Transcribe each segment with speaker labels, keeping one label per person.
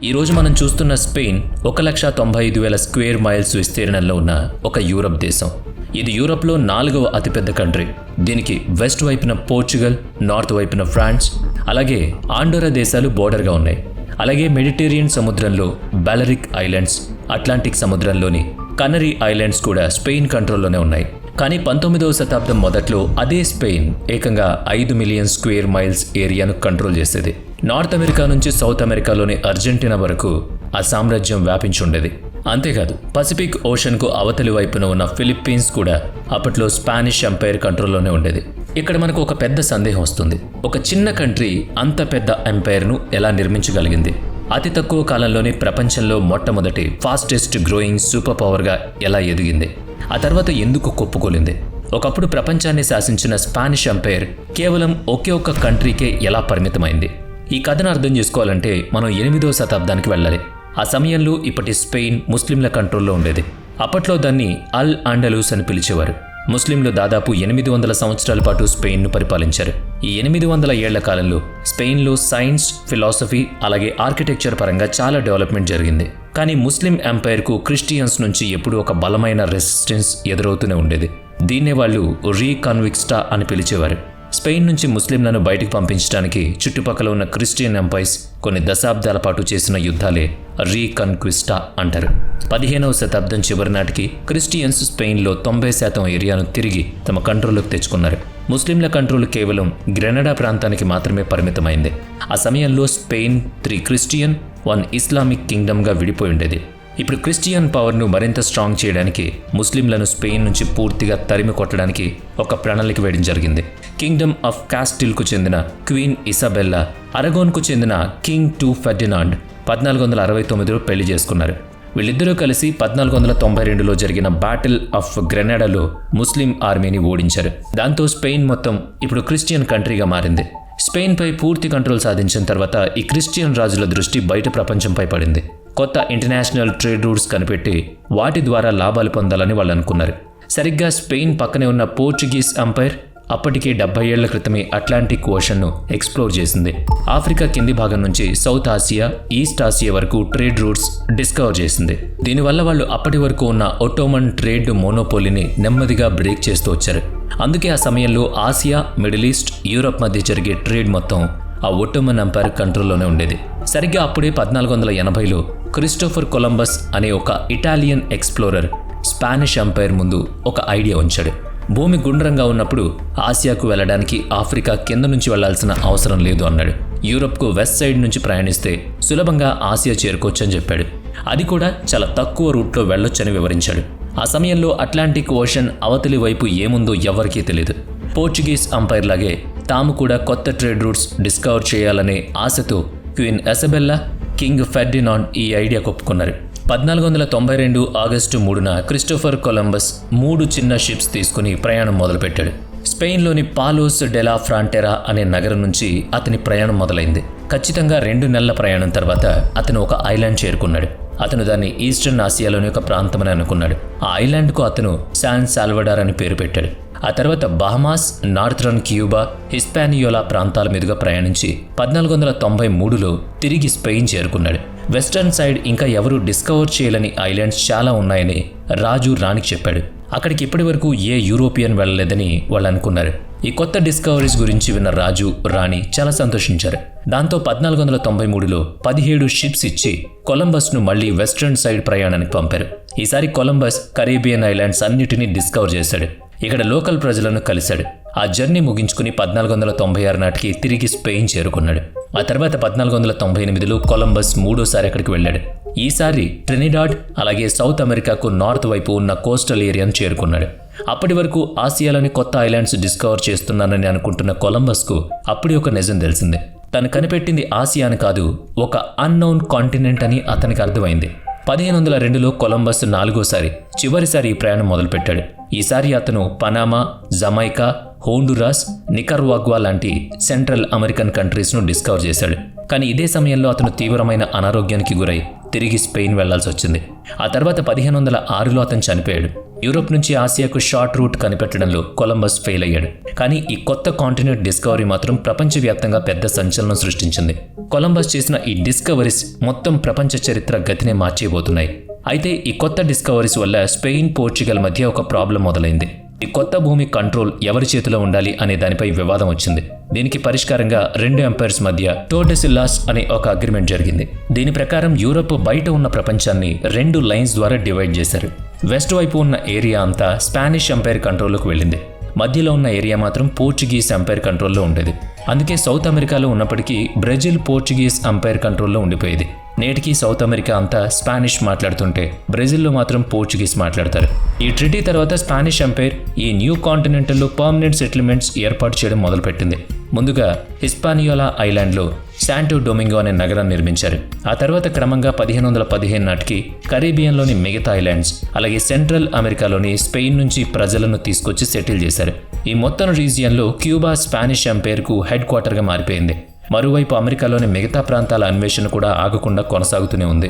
Speaker 1: ఈరోజు మనం చూస్తున్న స్పెయిన్ 1,95,000 స్క్వేర్ మైల్స్ విస్తీర్ణంలో ఉన్న ఒక యూరప్ దేశం. ఇది యూరప్లో 4వ అతిపెద్ద కంట్రీ. దీనికి వెస్ట్ వైపున పోర్చుగల్, నార్త్ వైపున ఫ్రాన్స్, అలాగే ఆండోరా దేశాలు బోర్డర్గా ఉన్నాయి. అలాగే మెడిటేరియన్ సముద్రంలో బాలరిక్ ఐలాండ్స్, అట్లాంటిక్ సముద్రంలోని కనరీ ఐలాండ్స్ కూడా స్పెయిన్ కంట్రోల్లోనే ఉన్నాయి. కానీ 19వ శతాబ్దం మొదట్లో అదే స్పెయిన్ ఏకంగా 5 మిలియన్ స్క్వేర్ మైల్స్ ఏరియాను కంట్రోల్ చేసేది. నార్త్ అమెరికా నుంచి సౌత్ అమెరికాలోని అర్జెంటీనా వరకు ఆ సామ్రాజ్యం వ్యాపించుండేది. అంతేకాదు పసిఫిక్ ఓషన్కు అవతలి వైపున ఉన్న ఫిలిప్పీన్స్ కూడా అప్పట్లో స్పానిష్ ఎంపైర్ కంట్రోల్లోనే ఉండేది. ఇక్కడ మనకు ఒక పెద్ద సందేహం వస్తుంది. ఒక చిన్న కంట్రీ అంత పెద్ద ఎంపైర్ను ఎలా నిర్మించగలిగింది? అతి తక్కువ కాలంలోనే ప్రపంచంలో మొట్టమొదటి ఫాస్టెస్ట్ గ్రోయింగ్ సూపర్ పవర్గా ఎలా ఎదిగింది? ఆ తర్వాత ఎందుకు కొప్పుకోలింది? ఒకప్పుడు ప్రపంచాన్ని శాసించిన స్పానిష్ ఎంపైర్ కేవలం ఒకే ఒక్క కంట్రీకే ఎలా పరిమితమైంది? ఈ కథను అర్థం చేసుకోవాలంటే మనం 8వ శతాబ్దానికి వెళ్ళాలి. ఆ సమయంలో ఇప్పటి స్పెయిన్ ముస్లింల కంట్రోల్లో ఉండేది. అప్పట్లో దాన్ని అల్ అండలూస్ అని పిలిచేవారు. ముస్లింలు దాదాపు 800 సంవత్సరాల పాటు స్పెయిన్ను పరిపాలించారు. ఈ 800 ఏళ్ల కాలంలో స్పెయిన్లో సైన్స్, ఫిలాసఫీ అలాగే ఆర్కిటెక్చర్ పరంగా చాలా డెవలప్మెంట్ జరిగింది. కానీ ముస్లిం ఎంపైర్కు క్రిస్టియన్స్ నుంచి ఎప్పుడూ ఒక బలమైన రెసిస్టెన్స్ ఎదురవుతూనే ఉండేది. దీన్నే వాళ్ళు రీకన్విక్స్టా అని పిలిచేవారు. స్పెయిన్ నుంచి ముస్లింలను బయటకు పంపించడానికి చుట్టుపక్కల ఉన్న క్రిస్టియన్ ఎంపైర్స్ కొన్ని దశాబ్దాల పాటు చేసిన యుద్ధాలే రీకన్క్విస్టా అంటారు. 15వ శతాబ్దం చివరి నాటికి క్రిస్టియన్స్ స్పెయిన్లో 90% ఏరియాను తిరిగి తమ కంట్రోల్లోకి తెచ్చుకున్నారు. ముస్లింల కంట్రోల్ కేవలం గ్రెనడా ప్రాంతానికి మాత్రమే పరిమితమైంది. ఆ సమయంలో స్పెయిన్ 3 క్రిస్టియన్, 1 ఇస్లామిక్ కింగ్డమ్గా విడిపోయి ఉండేది. ఇప్పుడు క్రిస్టియన్ పవర్ను మరింత స్ట్రాంగ్ చేయడానికి ముస్లింలను స్పెయిన్ నుంచి పూర్తిగా తరిమి కొట్టడానికి ఒక ప్రణాళిక వేయడం జరిగింది. కింగ్డమ్ ఆఫ్ కాస్టిల్కు చెందిన క్వీన్ ఇసాబెల్లా, అరగోన్కు చెందిన కింగ్ టూ ఫెర్డినాండ్ 1469లో పెళ్లి చేసుకున్నారు. వీళ్ళిద్దరూ కలిసి 1492లో జరిగిన బ్యాటిల్ ఆఫ్ గ్రెనడాలో ముస్లిం ఆర్మీని ఓడించారు. దాంతో స్పెయిన్ మొత్తం ఇప్పుడు క్రిస్టియన్ కంట్రీగా మారింది. స్పెయిన్పై పూర్తి కంట్రోల్ సాధించిన తర్వాత ఈ క్రిస్టియన్ రాజుల దృష్టి బయట ప్రపంచంపై పడింది. కొత్త ఇంటర్నేషనల్ ట్రేడ్ రూట్స్ కనిపెట్టి వాటి ద్వారా లాభాలు పొందాలని వాళ్ళు అనుకున్నారు. సరిగ్గా స్పెయిన్ పక్కనే ఉన్న పోర్చుగీస్ ఎంపైర్ అప్పటికే 70 ఏళ్ల క్రితమే అట్లాంటిక్ ఓషన్ను ఎక్స్ప్లోర్ చేసింది. ఆఫ్రికా కింది భాగం నుంచి సౌత్ ఆసియా, ఈస్ట్ ఆసియా వరకు ట్రేడ్ రూట్స్ డిస్కవర్ చేసింది. దీనివల్ల వాళ్ళు అప్పటి వరకు ఉన్న ఒట్టోమన్ ట్రేడ్ మోనోపోలీని నెమ్మదిగా బ్రేక్ చేస్తూ వచ్చారు. అందుకే ఆ సమయంలో ఆసియా, మిడిల్ ఈస్ట్, యూరప్ మధ్య జరిగే ట్రేడ్ మొత్తం ఆ ఒట్టోమన్ ఎంపైర్ కంట్రోల్లోనే ఉండేది. సరిగ్గా అప్పుడే 1480లో క్రిస్టోఫర్ కొలంబస్ అనే ఒక ఇటాలియన్ ఎక్స్ప్లోరర్ స్పానిష్ ఎంపైర్ ముందు ఒక ఐడియా ఉంచాడు. భూమి గుండ్రంగా ఉన్నప్పుడు ఆసియాకు వెళ్ళడానికి ఆఫ్రికా కింద నుంచి వెళ్లాల్సిన అవసరం లేదు అన్నాడు. యూరప్కు వెస్ట్ సైడ్ నుంచి ప్రయాణిస్తే సులభంగా ఆసియా చేరుకోవచ్చని చెప్పాడు. అది కూడా చాలా తక్కువ రూట్లో వెళ్ళొచ్చని వివరించాడు. ఆ సమయంలో అట్లాంటిక్ ఓషన్ అవతలి వైపు ఏముందో ఎవరికీ తెలియదు. పోర్చుగీస్ ఎంపైర్ లాగే తాము కూడా కొత్త ట్రేడ్ రూట్స్ డిస్కవర్ చేయాలనే ఆశతో క్వీన్ ఇసాబెల్లా, కింగ్ ఫెర్డినాండ్ ఈ ఐడియా ఒప్పుకున్నారు. 1492 ఆగస్టు 3న క్రిస్టోఫర్ కొలంబస్ 3 చిన్న షిప్స్ తీసుకుని ప్రయాణం మొదలుపెట్టాడు. స్పెయిన్లోని పాలోస్ డెలా ఫ్రాంటెరా అనే నగరం నుంచి అతని ప్రయాణం మొదలైంది. ఖచ్చితంగా 2 నెలల ప్రయాణం తర్వాత అతను ఒక ఐలాండ్ చేరుకున్నాడు. అతను దాన్ని ఈస్టర్న్ ఆసియాలోని ఒక ప్రాంతమని అనుకున్నాడు. ఆ ఐలాండ్కు అతను శాన్ సాల్వడార్ అని పేరు పెట్టాడు. ఆ తర్వాత బహమాస్, నార్థరన్ క్యూబా, హిస్పానియోలా ప్రాంతాల మీదుగా ప్రయాణించి 1493లో తిరిగి స్పెయిన్ చేరుకున్నాడు. వెస్టర్న్ సైడ్ ఇంకా ఎవరూ డిస్కవర్ చేయలేని ఐలాండ్స్ చాలా ఉన్నాయని రాజు రాణికి చెప్పాడు. అక్కడికి ఇప్పటి వరకు ఏ యూరోపియన్ వెళ్ళలేదని వాళ్ళు అనుకున్నారు. ఈ కొత్త డిస్కవరీస్ గురించి విన్న రాజు, రాణి చాలా సంతోషించారు. దాంతో 1493లో 17 షిప్స్ ఇచ్చి కొలంబస్ను మళ్లీ వెస్టర్న్ సైడ్ ప్రయాణానికి పంపారు. ఈసారి కొలంబస్ కరేబియన్ ఐలాండ్స్ అన్నిటినీ డిస్కవర్ చేశాడు. ఇక్కడ లోకల్ ప్రజలను కలిశాడు. ఆ జర్నీ ముగించుకుని 1496 నాటికి తిరిగి స్పెయిన్ చేరుకున్నాడు. ఆ తర్వాత 1498లో కొలంబస్ 3వ అక్కడికి వెళ్ళాడు. ఈసారి ట్రినిడాడ్ అలాగే సౌత్ అమెరికాకు నార్త్ వైపు ఉన్న కోస్టల్ ఏరియాను చేరుకున్నాడు. అప్పటి వరకు ఆసియాలోని కొత్త ఐలాండ్స్ డిస్కవర్ చేస్తున్నానని అనుకుంటున్న కొలంబస్కు అప్పుడే ఒక నిజం తెలిసింది. తను కనిపెట్టింది ఆసియాని కాదు, ఒక అన్నోన్ కాంటినెంట్ అని అతనికి అర్థమైంది. 1502లో కొలంబస్ 4వసారి చివరిసారి ఈ ప్రయాణం మొదలుపెట్టాడు. ఈసారి అతను పనామా, జమైకా, హోండురాస్, నికర్వాగ్వా లాంటి సెంట్రల్ అమెరికన్ కంట్రీస్ను డిస్కవర్ చేశాడు. కానీ ఇదే సమయంలో అతను తీవ్రమైన అనారోగ్యానికి గురై తిరిగి స్పెయిన్ వెళ్లాల్సి వచ్చింది. ఆ తర్వాత 1506లో అతను చనిపోయాడు. యూరోప్ నుంచి ఆసియాకు షార్ట్ రూట్ కనిపెట్టడంలో కొలంబస్ ఫెయిల్ అయ్యాడు. కానీ ఈ కొత్త కాంటినెంట్ డిస్కవరీ మాత్రం ప్రపంచవ్యాప్తంగా పెద్ద సంచలనం సృష్టించింది. కొలంబస్ చేసిన ఈ డిస్కవరీస్ మొత్తం ప్రపంచ చరిత్ర గతినే మార్చేయబోతున్నాయి. అయితే ఈ కొత్త డిస్కవరీస్ వల్ల స్పెయిన్, పోర్చుగల్ మధ్య ఒక ప్రాబ్లం మొదలైంది. ఈ కొత్త భూమి కంట్రోల్ ఎవరి చేతిలో ఉండాలి అనే దానిపై వివాదం వచ్చింది. దీనికి పరిష్కారంగా 2 ఎంపైర్స్ మధ్య టోర్డెసిల్లాస్ అనే ఒక అగ్రిమెంట్ జరిగింది. దీని ప్రకారం యూరప్ బయట ఉన్న ప్రపంచాన్ని 2 లైన్స్ ద్వారా డివైడ్ చేశారు. వెస్ట్ వైపు ఉన్న ఏరియా అంతా స్పానిష్ ఎంపైర్ కంట్రోల్లోకి వెళ్ళింది. మధ్యలో ఉన్న ఏరియా మాత్రం పోర్చుగీస్ ఎంపైర్ కంట్రోల్లో ఉండేది. అందుకే సౌత్ అమెరికాలో ఉన్నప్పటికీ బ్రెజిల్ పోర్చుగీస్ ఎంపైర్ కంట్రోల్లో ఉండిపోయేది. నేటికి సౌత్ అమెరికా అంతా స్పానిష్ మాట్లాడుతుంటే బ్రెజిల్లో మాత్రం పోర్చుగీస్ మాట్లాడతారు. ఈ ట్రిటీ తర్వాత స్పానిష్ ఎంపైర్ ఈ న్యూ కాంటినెంటల్లో పర్మనెంట్ సెటిల్మెంట్స్ ఏర్పాటు చేయడం మొదలుపెట్టింది. ముందుగా హిస్పానియోలా ఐలాండ్లో శాంటో డొమింగో అనే నగరాన్ని నిర్మించారు. ఆ తర్వాత క్రమంగా 1515 నాటికి కరీబియన్లోని మిగతా ఐలాండ్స్, అలాగే సెంట్రల్ అమెరికాలోని స్పెయిన్ నుంచి ప్రజలను తీసుకొచ్చి సెటిల్ చేశారు. ఈ మొత్తం రీజియన్లో క్యూబా స్పానిష్ ఎంపైర్కు హెడ్ క్వార్టర్గా మారిపోయింది. మరోవైపు అమెరికాలోని మిగతా ప్రాంతాల అన్వేషణ కూడా ఆగకుండా కొనసాగుతూనే ఉంది.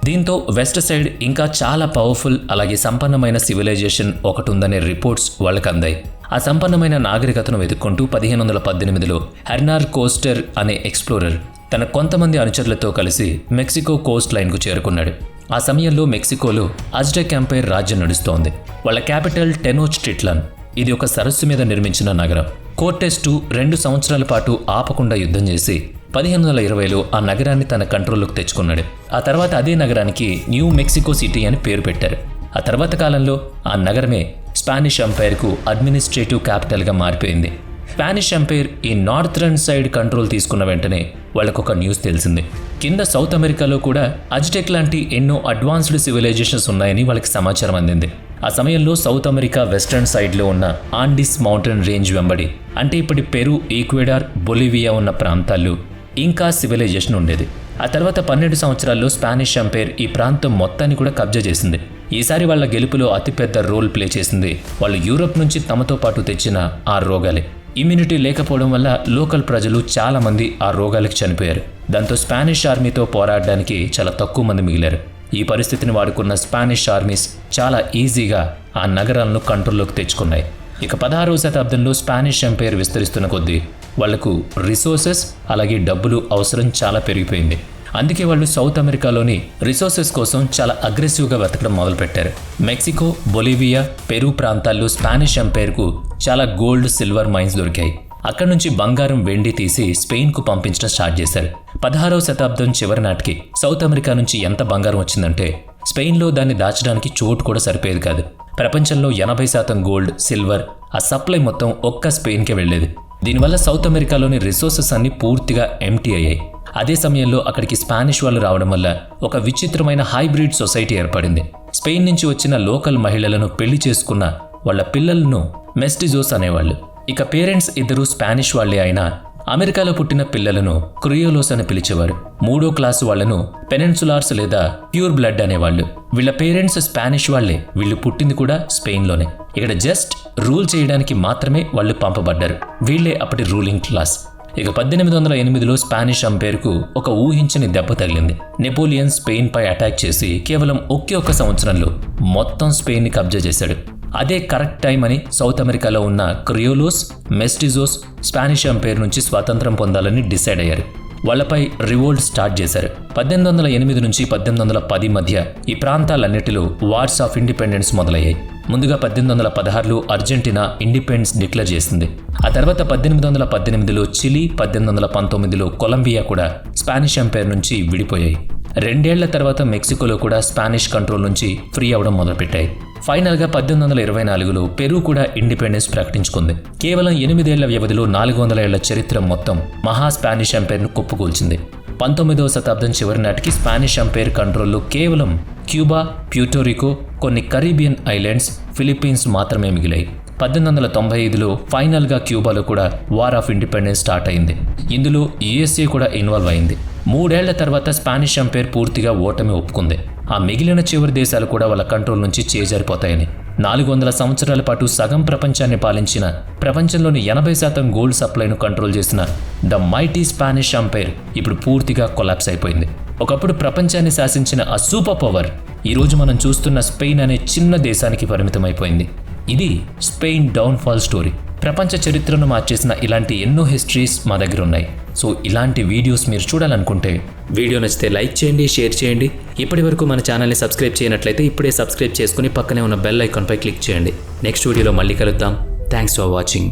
Speaker 1: దీంతో వెస్ట్ సైడ్ ఇంకా చాలా పవర్ఫుల్ అలాగే సంపన్నమైన సివిలైజేషన్ ఒకటి ఉందనే రిపోర్ట్స్ వాళ్ళకి అందాయి. ఆ సంపన్నమైన నాగరికతను వెతుక్కుంటూ 1518లో హెర్నార్ కోస్టర్ అనే ఎక్స్ప్లోరర్ తన కొంతమంది అనుచరులతో కలిసి మెక్సికో కోస్ట్ లైన్కు చేరుకున్నాడు. ఆ సమయంలో మెక్సికోలో అజ్టెక్ ఎంపైర్ రాజ్యం నడుస్తోంది. వాళ్ళ క్యాపిటల్ టెనోచ్టిట్లాన్. ఇది ఒక సరస్సు మీద నిర్మించిన నగరం. కోర్టెస్ 2 సంవత్సరాల పాటు ఆపకుండా యుద్ధం చేసి 1520లో ఆ నగరాన్ని తన కంట్రోల్లోకి తెచ్చుకున్నాడు. ఆ తర్వాత అదే నగరానికి న్యూ మెక్సికో సిటీ అని పేరు పెట్టారు. ఆ తర్వాత కాలంలో ఆ నగరమే స్పానిష్ ఎంపైర్కు అడ్మినిస్ట్రేటివ్ క్యాపిటల్గా మారిపోయింది. స్పానిష్ ఎంపైర్ ఈ నార్థరన్ సైడ్ కంట్రోల్ తీసుకున్న వెంటనే వాళ్ళకొక న్యూస్ తెలిసింది. కింద సౌత్ అమెరికాలో కూడా అజ్టెక్ లాంటి ఎన్నో అడ్వాన్స్డ్ సివిలైజేషన్స్ ఉన్నాయని వాళ్ళకి సమాచారం అందింది. ఆ సమయంలో సౌత్ అమెరికా వెస్టర్న్ సైడ్లో ఉన్న ఆండిస్ మౌంటైన్ రేంజ్ వెంబడి, అంటే ఇప్పటి పెరు, ఈక్వెడార్, బొలివియా ఉన్న ప్రాంతాల్లో ఇంకా సివిలైజేషన్ ఉండేది. ఆ తర్వాత 12 సంవత్సరాల్లో స్పానిష్ ఎంపైర్ ఈ ప్రాంతం మొత్తాన్ని కూడా కబ్జా చేసింది. ఈసారి వాళ్ళ గెలుపులో అతిపెద్ద రోల్ ప్లే చేసింది వాళ్ళు యూరోప్ నుంచి తమతో పాటు తెచ్చిన ఆ రోగాలే. ఇమ్యూనిటీ లేకపోవడం వల్ల లోకల్ ప్రజలు చాలా మంది ఆ రోగాలకు చనిపోయారు. దాంతో స్పానిష్ ఆర్మీతో పోరాడడానికి చాలా తక్కువ మంది మిగిలారు. ఈ పరిస్థితిని వాడుకున్న స్పానిష్ ఆర్మీస్ చాలా ఈజీగా ఆ నగరాలను కంట్రోల్లోకి తెచ్చుకున్నాయి. ఇక 16వ శతాబ్దంలో స్పానిష్ ఎంపైర్ విస్తరిస్తున్న కొద్దీ వాళ్లకు రిసోర్సెస్ అలాగే డబ్బులు అవసరం చాలా పెరిగిపోయింది. అందుకే వాళ్ళు సౌత్ అమెరికాలోని రిసోర్సెస్ కోసం చాలా అగ్రెసివ్గా వెతకడం మొదలుపెట్టారు. మెక్సికో, బొలివియా, పెరు ప్రాంతాల్లో స్పానిష్ ఎంపైర్కు చాలా గోల్డ్, సిల్వర్ మైన్స్ దొరికాయి. అక్కడి నుంచి బంగారం, వెండి తీసి స్పెయిన్కు పంపించడం స్టార్ట్ చేశారు. 16వ శతాబ్దం చివరి నాటికి సౌత్ అమెరికా నుంచి ఎంత బంగారం వచ్చిందంటే స్పెయిన్లో దాన్ని దాచడానికి చోటు కూడా సరిపోయేది కాదు. ప్రపంచంలో 80% గోల్డ్, సిల్వర్ ఆ సప్లై మొత్తం ఒక్క స్పెయిన్కే వెళ్లేది. దీనివల్ల సౌత్ అమెరికాలోని రిసోర్సెస్ అన్ని పూర్తిగా ఎంప్టీ అయ్యాయి. అదే సమయంలో అక్కడికి స్పానిష్ వాళ్ళు రావడం వల్ల ఒక విచిత్రమైన హైబ్రిడ్ సొసైటీ ఏర్పడింది. స్పెయిన్ నుంచి వచ్చిన లోకల్ మహిళలను పెళ్లి చేసుకున్న వాళ్ళ పిల్లలను మెస్టిజోస్ అనేవాళ్ళు. ఇక పేరెంట్స్ ఇద్దరు స్పానిష్ వాళ్లే అయినా అమెరికాలో పుట్టిన పిల్లలను క్రియోలోస్ అని పిలిచేవారు. 3వ క్లాసు వాళ్లను పెనిన్సులార్స్ లేదా ప్యూర్ బ్లడ్ అనేవాళ్ళు. వీళ్ళ పేరెంట్స్ స్పానిష్ వాళ్లే, వీళ్ళు పుట్టింది కూడా స్పెయిన్లోనే. ఇక్కడ జస్ట్ రూల్ చేయడానికి మాత్రమే వాళ్ళు పంపబడ్డారు. వీళ్లే అప్పటి రూలింగ్ క్లాస్. ఇక 1808లో స్పానిష్ ఎంపైర్కు ఒక ఊహించని దెబ్బ తగిలింది. నెపోలియన్ స్పెయిన్ పై అటాక్ చేసి కేవలం ఒక్క సంవత్సరంలో మొత్తం స్పెయిన్ని కబ్జా చేశాడు. అదే కరెక్ట్ టైం అని సౌత్ అమెరికాలో ఉన్న క్రియోలోస్, మెస్టిజోస్ స్పానిష్ ఎంపైర్ నుంచి స్వాతంత్రం పొందాలని డిసైడ్ అయ్యారు. వాళ్లపై రివోల్ట్ స్టార్ట్ చేశారు. 1808 నుంచి 1810 మధ్య ఈ ప్రాంతాలన్నిటిలో వార్స్ ఆఫ్ ఇండిపెండెన్స్ మొదలయ్యాయి. ముందుగా 1816లో అర్జెంటీనా ఇండిపెండెన్స్ డిక్లేర్ చేసింది. ఆ తర్వాత 1818లో చిలీ, 1819లో కొలంబియా కూడా స్పానిష్ ఎంపైర్ నుంచి విడిపోయాయి. 2 ఏళ్ల తర్వాత మెక్సికోలో కూడా స్పానిష్ కంట్రోల్ నుంచి ఫ్రీ అవడం మొదలుపెట్టాయి. ఫైనల్గా 1824లో పెరు కూడా ఇండిపెండెన్స్ ప్రకటించుకుంది. కేవలం 8 ఏళ్ల వ్యవధిలో 400 ఏళ్ల చరిత్ర మొత్తం మహా స్పానిష్ ఎంపైర్ను కుప్పకూల్చింది. 19వ శతాబ్దం చివరి నాటికి స్పానిష్ ఎంపైర్ కంట్రోల్లో కేవలం క్యూబా, ప్యూర్టోరికో, కొన్ని కరీబియన్ ఐలాండ్స్, ఫిలిప్పీన్స్ మాత్రమే మిగిలాయి. 1895లో ఫైనల్గా క్యూబాలో కూడా వార్ ఆఫ్ ఇండిపెండెన్స్ స్టార్ట్ అయింది. ఇందులో యుఎస్ఏ కూడా ఇన్వాల్వ్ అయింది. 3 ఏళ్ల తర్వాత స్పానిష్ ఎంపైర్ పూర్తిగా ఓటమి ఒప్పుకుంది. ఆ మిగిలిన చివరి దేశాలు కూడా వాళ్ళ కంట్రోల్ నుంచి చేజారిపోతాయని. 400 సంవత్సరాల పాటు సగం ప్రపంచాన్ని పాలించిన, ప్రపంచంలోని 80% గోల్డ్ సప్లైను కంట్రోల్ చేసిన ద మైటీ స్పానిష్ ఎంపైర్ ఇప్పుడు పూర్తిగా కొలాప్స్ అయిపోయింది. ఒకప్పుడు ప్రపంచాన్ని శాసించిన ఆ సూపర్ పవర్ ఈరోజు మనం చూస్తున్న స్పెయిన్ అనే చిన్న దేశానికి పరిమితమైపోయింది. ఇది స్పెయిన్ డౌన్ఫాల్ స్టోరీ. ప్రపంచ చరిత్రను మార్చేసిన ఇలాంటి ఎన్నో హిస్టరీస్ మా దగ్గర ఉన్నాయి. సో ఇలాంటి వీడియోస్ మీరు చూడాలనుకుంటే వీడియో నచ్చితే లైక్ చేయండి, షేర్ చేయండి. ఇప్పటి వరకు మన ఛానల్ని సబ్స్క్రైబ్ చేయనట్లయితే ఇప్పుడే సబ్స్క్రైబ్ చేసుకుని పక్కనే ఉన్న బెల్ ఐకాన్పై క్లిక్ చేయండి. నెక్స్ట్ వీడియోలో మళ్ళీ కలుద్దాం. Thanks for watching.